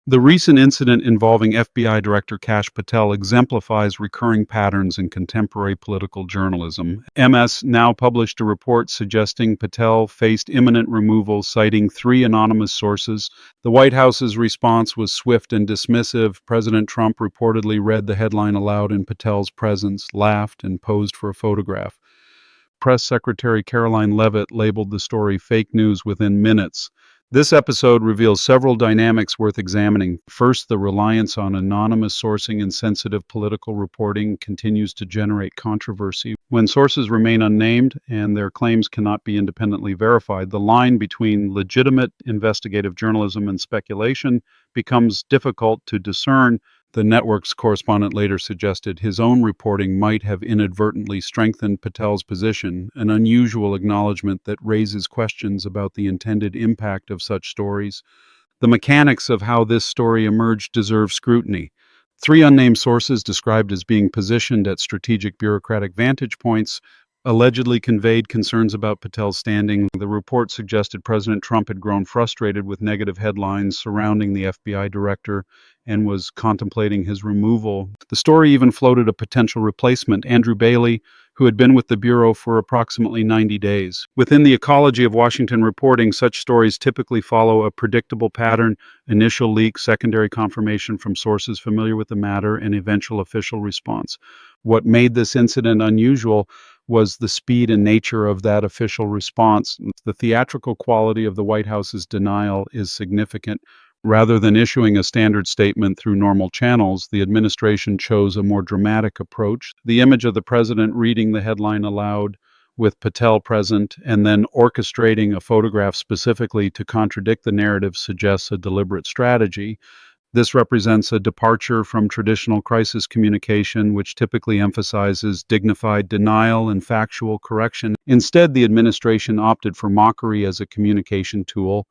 The recent incident involving FBI Director Kash Patel exemplifies recurring patterns in contemporary political journalism. MS now published a report suggesting Patel faced imminent removal, citing three anonymous sources. The White House's response was swift and dismissive. President Trump reportedly read the headline aloud in Patel's presence, laughed, and posed for a photograph. Press Secretary Caroline Leavitt labeled the story fake news within minutes. This episode reveals several dynamics worth examining. First, the reliance on anonymous sourcing and sensitive political reporting continues to generate controversy. When sources remain unnamed and their claims cannot be independently verified, the line between legitimate investigative journalism and speculation becomes difficult to discern. The network's correspondent later suggested his own reporting might have inadvertently strengthened Patel's position, an unusual acknowledgement that raises questions about the intended impact of such stories. The mechanics of how this story emerged deserve scrutiny. Three unnamed sources described as being positioned at strategic bureaucratic vantage points allegedly conveyed concerns about Patel's standing. The report suggested President Trump had grown frustrated with negative headlines surrounding the FBI director and was contemplating his removal. The story even floated a potential replacement, Andrew Bailey, who had been with the Bureau for approximately 90 days. Within the ecology of Washington reporting, such stories typically follow a predictable pattern: initial leak, secondary confirmation from sources familiar with the matter, and eventual official response. What made this incident unusual was the speed and nature of that official response. The theatrical quality of the White House's denial is significant. Rather than issuing a standard statement through normal channels, the administration chose a more dramatic approach. The image of the president reading the headline aloud with Patel present and then orchestrating a photograph specifically to contradict the narrative suggests a deliberate strategy. This represents a departure from traditional crisis communication, which typically emphasizes dignified denial and factual correction. Instead, the administration opted for mockery as a communication tool.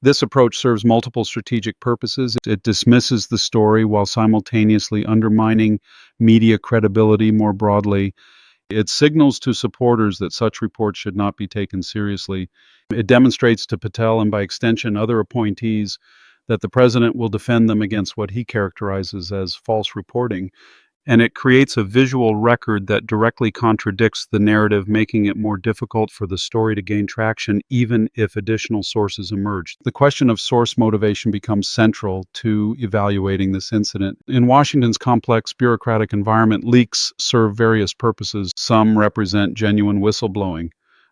This approach serves multiple strategic purposes. It dismisses the story while simultaneously undermining media credibility more broadly. It signals to supporters that such reports should not be taken seriously. It demonstrates to Patel and by extension other appointees that the president will defend them against what he characterizes as false reporting. And it creates a visual record that directly contradicts the narrative, making it more difficult for the story to gain traction, even if additional sources emerge. The question of source motivation becomes central to evaluating this incident. In Washington's complex bureaucratic environment, leaks serve various purposes. Some represent genuine whistleblowing,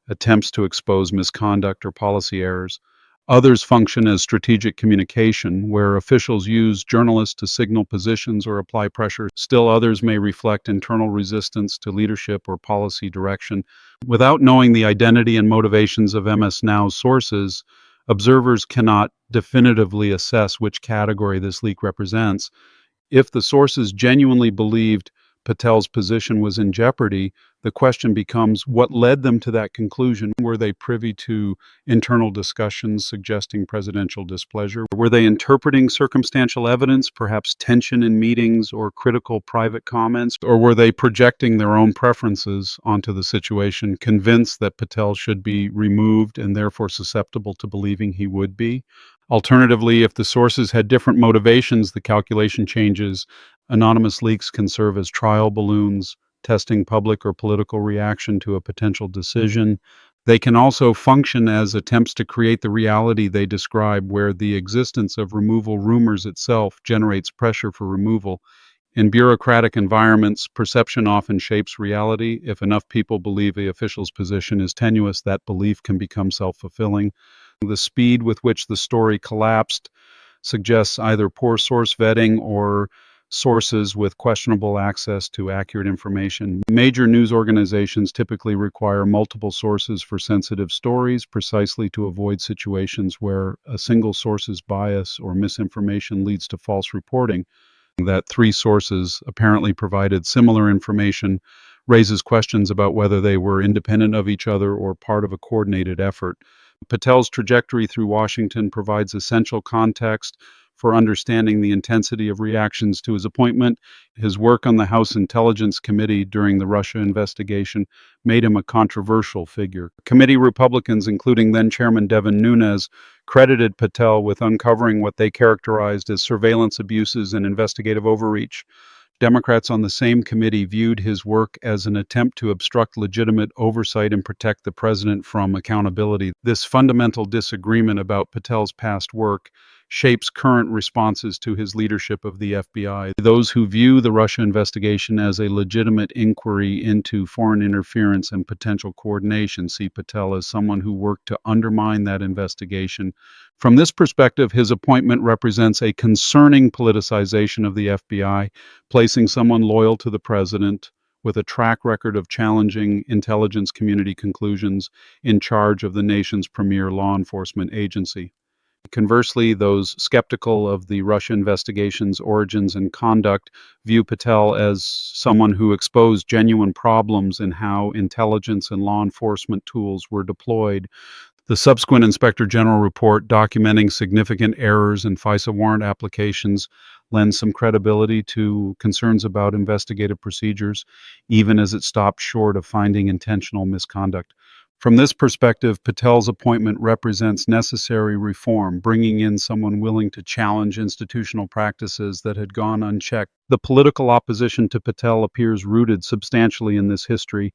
attempts to expose misconduct or policy errors. Others function as strategic communication, where officials use journalists to signal positions or apply pressure. Still others may reflect internal resistance to leadership or policy direction. Without knowing the identity and motivations of MS Now's sources, observers cannot definitively assess which category this leak represents. If the sources genuinely believed Patel's position was in jeopardy, the question becomes what led them to that conclusion. Were they privy to internal discussions suggesting presidential displeasure? Were they interpreting circumstantial evidence, perhaps tension in meetings or critical private comments? Or were they projecting their own preferences onto the situation, convinced that Patel should be removed and therefore susceptible to believing he would be? Alternatively, if the sources had different motivations, the calculation changes. Anonymous leaks can serve as trial balloons, testing public or political reaction to a potential decision. They can also function as attempts to create the reality they describe, where the existence of removal rumors itself generates pressure for removal. In bureaucratic environments, perception often shapes reality. If enough people believe the official's position is tenuous, that belief can become self-fulfilling. The speed with which the story collapsed suggests either poor source vetting or sources with questionable access to accurate information. Major news organizations typically require multiple sources for sensitive stories, precisely to avoid situations where a single source's bias or misinformation leads to false reporting. That three sources apparently provided similar information raises questions about whether they were independent of each other or part of a coordinated effort. Patel's trajectory through Washington provides essential context for understanding the intensity of reactions to his appointment. His work on the House Intelligence Committee during the Russia investigation made him a controversial figure. Committee Republicans, including then-Chairman Devin Nunes, credited Patel with uncovering what they characterized as surveillance abuses and investigative overreach. Democrats on the same committee viewed his work as an attempt to obstruct legitimate oversight and protect the president from accountability. This fundamental disagreement about Patel's past work shapes current responses to his leadership of the FBI. Those who view the Russia investigation as a legitimate inquiry into foreign interference and potential coordination see Patel as someone who worked to undermine that investigation. From this perspective, his appointment represents a concerning politicization of the FBI, placing someone loyal to the president with a track record of challenging intelligence community conclusions in charge of the nation's premier law enforcement agency. Conversely, those skeptical of the Russia investigation's origins and conduct view Patel as someone who exposed genuine problems in how intelligence and law enforcement tools were deployed. The subsequent Inspector General report documenting significant errors in FISA warrant applications lends some credibility to concerns about investigative procedures, even as it stopped short of finding intentional misconduct. From this perspective, Patel's appointment represents necessary reform, bringing in someone willing to challenge institutional practices that had gone unchecked. The political opposition to Patel appears rooted substantially in this history.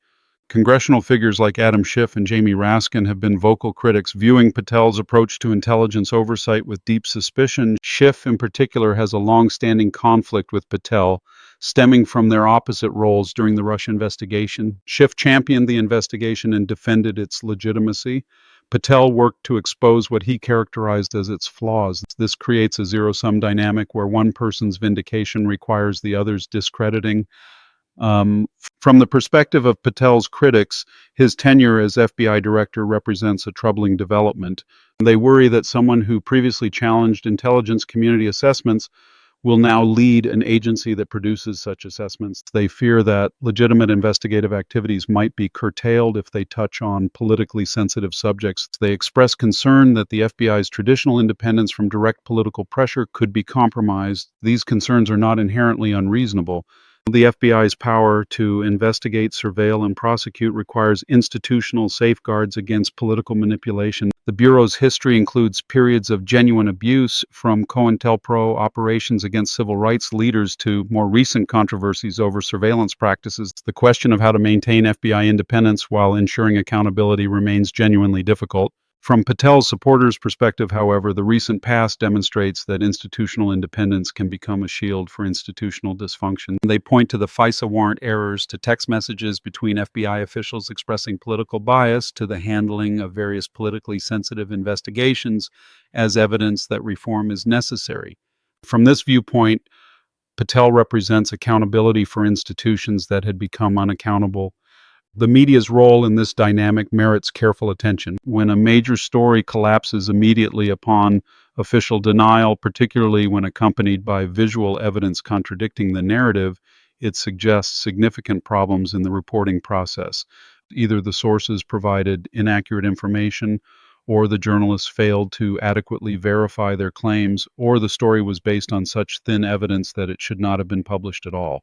Congressional figures like Adam Schiff and Jamie Raskin have been vocal critics, viewing Patel's approach to intelligence oversight with deep suspicion. Schiff, in particular, has a long-standing conflict with Patel, stemming from their opposite roles during the Russia investigation. Schiff championed the investigation and defended its legitimacy. Patel worked to expose what he characterized as its flaws. This creates a zero-sum dynamic where one person's vindication requires the other's discrediting. From the perspective of Patel's critics, his tenure as FBI director represents a troubling development. They worry that someone who previously challenged intelligence community assessments will now lead an agency that produces such assessments. They fear that legitimate investigative activities might be curtailed if they touch on politically sensitive subjects. They express concern that the FBI's traditional independence from direct political pressure could be compromised. These concerns are not inherently unreasonable. The FBI's power to investigate, surveil, and prosecute requires institutional safeguards against political manipulation. The Bureau's history includes periods of genuine abuse, from COINTELPRO operations against civil rights leaders to more recent controversies over surveillance practices. The question of how to maintain FBI independence while ensuring accountability remains genuinely difficult. From Patel's supporters' perspective, however, the recent past demonstrates that institutional independence can become a shield for institutional dysfunction. They point to the FISA warrant errors, to text messages between FBI officials expressing political bias, to the handling of various politically sensitive investigations as evidence that reform is necessary. From this viewpoint, Patel represents accountability for institutions that had become unaccountable. The media's role in this dynamic merits careful attention. When a major story collapses immediately upon official denial, particularly when accompanied by visual evidence contradicting the narrative, it suggests significant problems in the reporting process. Either the sources provided inaccurate information, or the journalists failed to adequately verify their claims, or the story was based on such thin evidence that it should not have been published at all.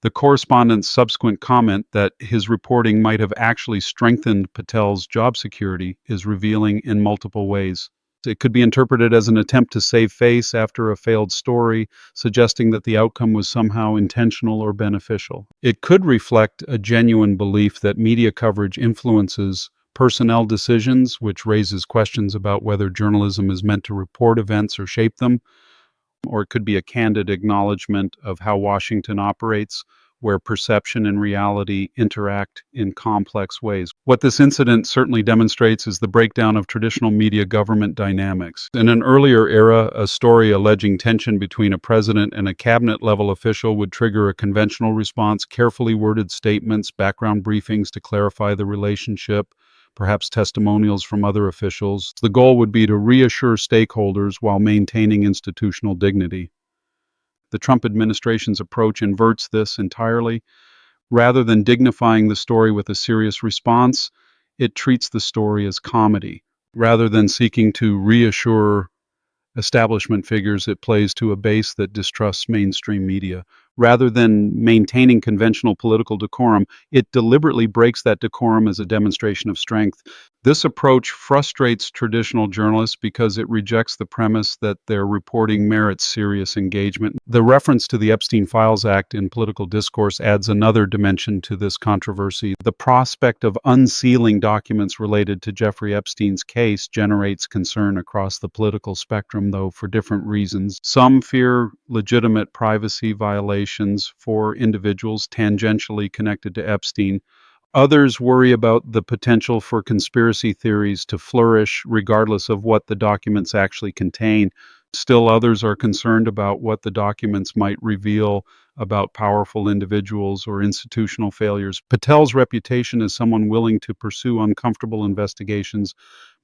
The correspondent's subsequent comment that his reporting might have actually strengthened Patel's job security is revealing in multiple ways. It could be interpreted as an attempt to save face after a failed story, suggesting that the outcome was somehow intentional or beneficial. It could reflect a genuine belief that media coverage influences personnel decisions, which raises questions about whether journalism is meant to report events or shape them. Or it could be a candid acknowledgement of how Washington operates, where perception and reality interact in complex ways. What this incident certainly demonstrates is the breakdown of traditional media government dynamics. In an earlier era, a story alleging tension between a president and a cabinet-level official would trigger a conventional response, carefully worded statements, background briefings to clarify the relationship, perhaps testimonials from other officials. The goal would be to reassure stakeholders while maintaining institutional dignity. The Trump administration's approach inverts this entirely. Rather than dignifying the story with a serious response, it treats the story as comedy. Rather than seeking to reassure establishment figures it plays to a base that distrusts mainstream media. Rather than maintaining conventional political decorum, it deliberately breaks that decorum as a demonstration of strength. This approach frustrates traditional journalists because it rejects the premise that their reporting merits serious engagement. The reference to the Epstein Files Act in political discourse adds another dimension to this controversy. The prospect of unsealing documents related to Jeffrey Epstein's case generates concern across the political spectrum, though for different reasons. Some fear legitimate privacy violations for individuals tangentially connected to Epstein. Others worry about the potential for conspiracy theories to flourish regardless of what the documents actually contain. Still, others are concerned about what the documents might reveal about powerful individuals or institutional failures. Patel's reputation as someone willing to pursue uncomfortable investigations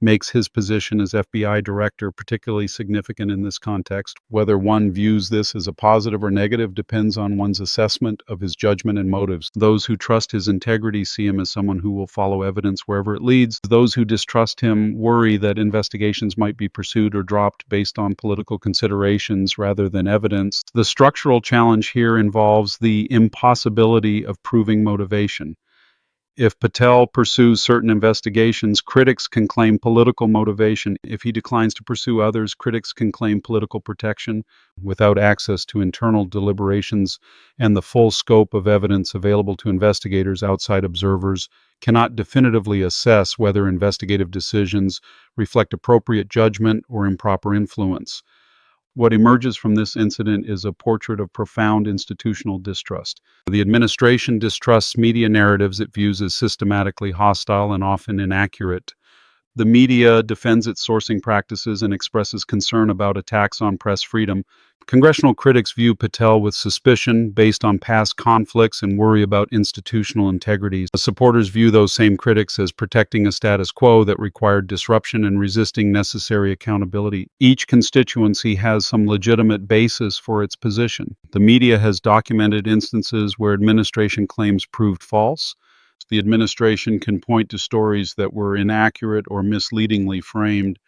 makes his position as FBI director particularly significant in this context. Whether one views this as a positive or negative depends on one's assessment of his judgment and motives. Those who trust his integrity see him as someone who will follow evidence wherever it leads. Those who distrust him worry that investigations might be pursued or dropped based on political considerations rather than evidence. The structural challenge here involves the impossibility of proving motivation. If Patel pursues certain investigations, critics can claim political motivation. If he declines to pursue others, critics can claim political protection. Without access to internal deliberations and the full scope of evidence available to investigators, outside observers cannot definitively assess whether investigative decisions reflect appropriate judgment or improper influence. What emerges from this incident is a portrait of profound institutional distrust. The administration distrusts media narratives it views as systematically hostile and often inaccurate. The media defends its sourcing practices and expresses concern about attacks on press freedom. Congressional critics view Patel with suspicion based on past conflicts and worry about institutional integrity. Supporters view those same critics as protecting a status quo that required disruption and resisting necessary accountability. Each constituency has some legitimate basis for its position. The media has documented instances where administration claims proved false. The administration can point to stories that were inaccurate or misleadingly framed.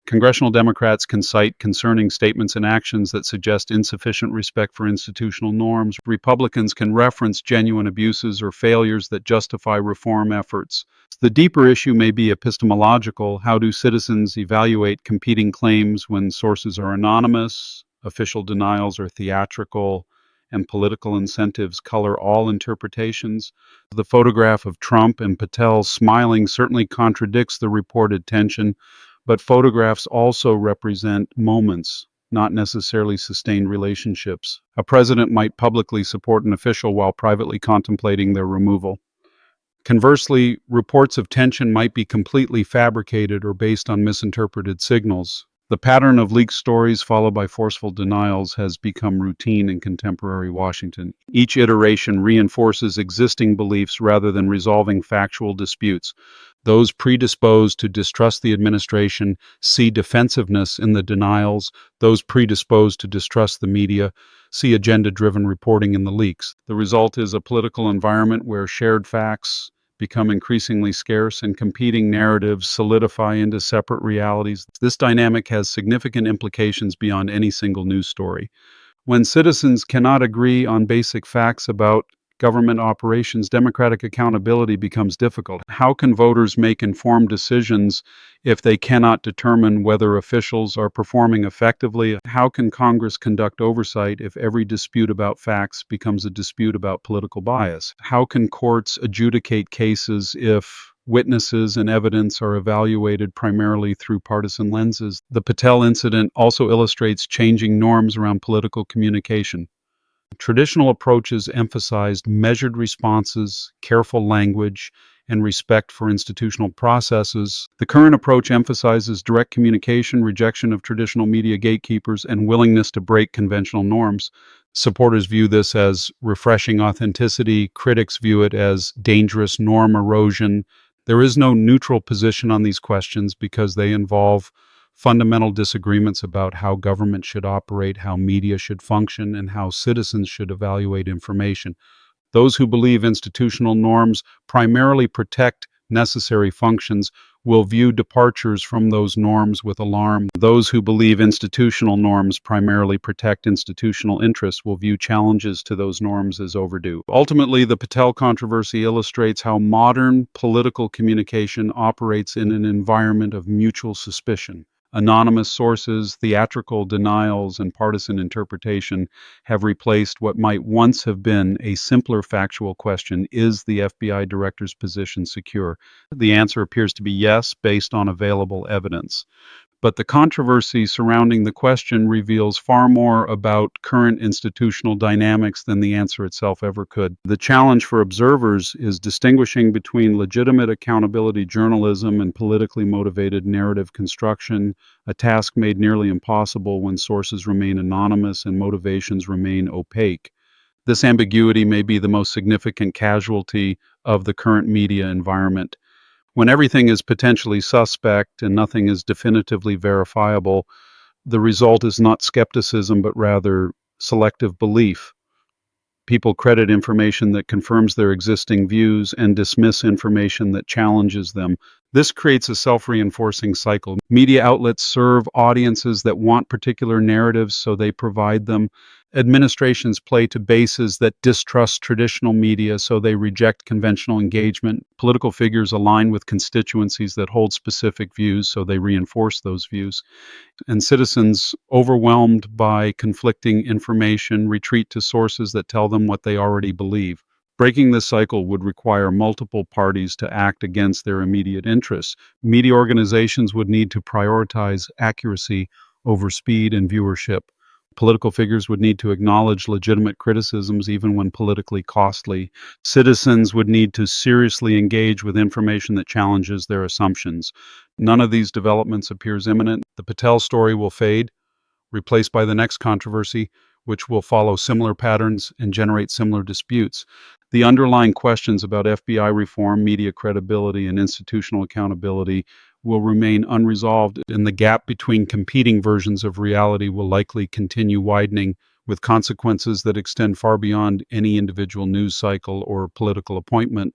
Congressional Democrats can cite concerning statements and actions that suggest insufficient respect for institutional norms. Republicans can reference genuine abuses or failures that justify reform efforts. The deeper issue may be epistemological. How do citizens evaluate competing claims when sources are anonymous, official denials are theatrical, and political incentives color all interpretations? The photograph of Trump and Patel smiling certainly contradicts the reported tension, but photographs also represent moments, not necessarily sustained relationships. A president might publicly support an official while privately contemplating their removal. Conversely, reports of tension might be completely fabricated or based on misinterpreted signals. The pattern of leaked stories followed by forceful denials has become routine in contemporary Washington. Each iteration reinforces existing beliefs rather than resolving factual disputes. Those predisposed to distrust the administration see defensiveness in the denials. Those predisposed to distrust the media see agenda-driven reporting in the leaks. The result is a political environment where shared facts become increasingly scarce and competing narratives solidify into separate realities. This dynamic has significant implications beyond any single news story. When citizens cannot agree on basic facts about government operations, democratic accountability becomes difficult. How can voters make informed decisions if they cannot determine whether officials are performing effectively? How can Congress conduct oversight if every dispute about facts becomes a dispute about political bias? How can courts adjudicate cases if witnesses and evidence are evaluated primarily through partisan lenses? The Patel incident also illustrates changing norms around political communication. Traditional approaches emphasized measured responses, careful language, and respect for institutional processes. The current approach emphasizes direct communication, rejection of traditional media gatekeepers, and willingness to break conventional norms. Supporters view this as refreshing authenticity. Critics view it as dangerous norm erosion. There is no neutral position on these questions because they involve fundamental disagreements about how government should operate, how media should function, and how citizens should evaluate information. Those who believe institutional norms primarily protect necessary functions will view departures from those norms with alarm. Those who believe institutional norms primarily protect institutional interests will view challenges to those norms as overdue. Ultimately, the Patel controversy illustrates how modern political communication operates in an environment of mutual suspicion. Anonymous sources, theatrical denials, and partisan interpretation have replaced what might once have been a simpler factual question: is the FBI director's position secure? The answer appears to be yes, based on available evidence. But the controversy surrounding the question reveals far more about current institutional dynamics than the answer itself ever could. The challenge for observers is distinguishing between legitimate accountability journalism and politically motivated narrative construction, a task made nearly impossible when sources remain anonymous and motivations remain opaque. This ambiguity may be the most significant casualty of the current media environment. When everything is potentially suspect and nothing is definitively verifiable, the result is not skepticism, but rather selective belief. People credit information that confirms their existing views and dismiss information that challenges them. This creates a self-reinforcing cycle. Media outlets serve audiences that want particular narratives, so they provide them. Administrations play to bases that distrust traditional media, so they reject conventional engagement. Political figures align with constituencies that hold specific views, so they reinforce those views. And citizens, overwhelmed by conflicting information, retreat to sources that tell them what they already believe. Breaking this cycle would require multiple parties to act against their immediate interests. Media organizations would need to prioritize accuracy over speed and viewership. Political figures would need to acknowledge legitimate criticisms, even when politically costly. Citizens would need to seriously engage with information that challenges their assumptions. None of these developments appears imminent. The Patel story will fade, replaced by the next controversy, which will follow similar patterns and generate similar disputes. The underlying questions about FBI reform, media credibility, and institutional accountability will remain unresolved, and the gap between competing versions of reality will likely continue widening, with consequences that extend far beyond any individual news cycle or political appointment.